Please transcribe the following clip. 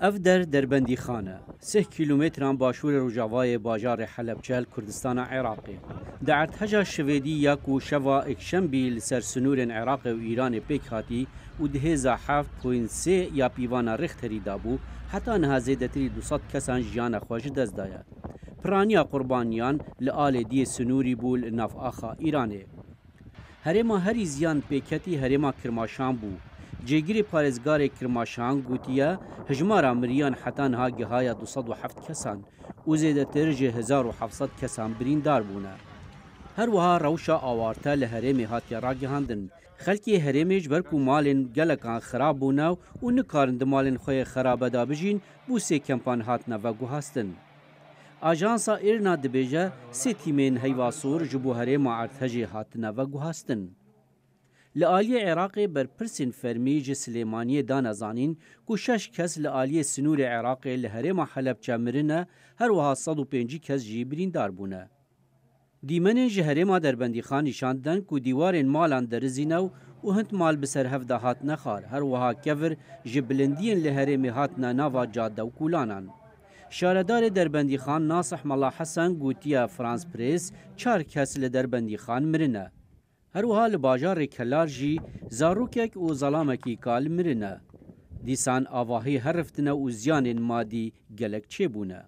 اف دربندی خانه 3 کیلومتران باشور روجاوای باجار حلبچه کردستان عراقی در ارتجا شویدی یاکو شوا اکشنبی لسر سنور عراق و ایران پیک هاتی و دهزا 7.3 یا پیوانا رختری دابو حتی نها زیدتری 200 کسان جیان خواج دست داید. پرانیا قربانیان لآل دی سنوری بول ناف آخا ایرانه. هرما هری زیان پیکتی هرما کرماشان بو. جگیری پارزگار کرماشان گوتیا هجمارا مریان حتی نها گهایا 207 کسان و زیدتر 1700 کسان بریندار بونه. هر وها روشا آوارتا لهرمی هاتیا را گهاندن. خلکی هرمیج برکو مالن گلکان خراب بوناو و نکارند مالن خوی خراب دا بجین بو سی کمپان هاتنا و گوهاستن. آژانسا ایرنا دبیجه سی تیمین هیواسور جبو هرما ارتجی هاتنا و گوهاستن. لآلی عراقی بر پرسین فرمیج سلیمانی دانزانین کو 6 کس لآلی سنور عراقی لهرما حلبچه مرنه هر وها 105 کس جی بریندار بونه. دیمنین جهرما دربندی خان نشاندن کو دیوارین مالان درزینو و هند مال بسر هفده هات نخار هر وها کفر جبلندین لهرمی هاتنا ناوا جاده و کولانان. شاردار دربندی خان ناصح ملا حسن گوتیا فرانس پریس 4 کس لدربندی خان مرنه. هر وها لباجار کلار جی زاروکک و ظلامکی کال مرنه. دیسان آواهی هر رفتنه و زیان مادی گلک چه بونه.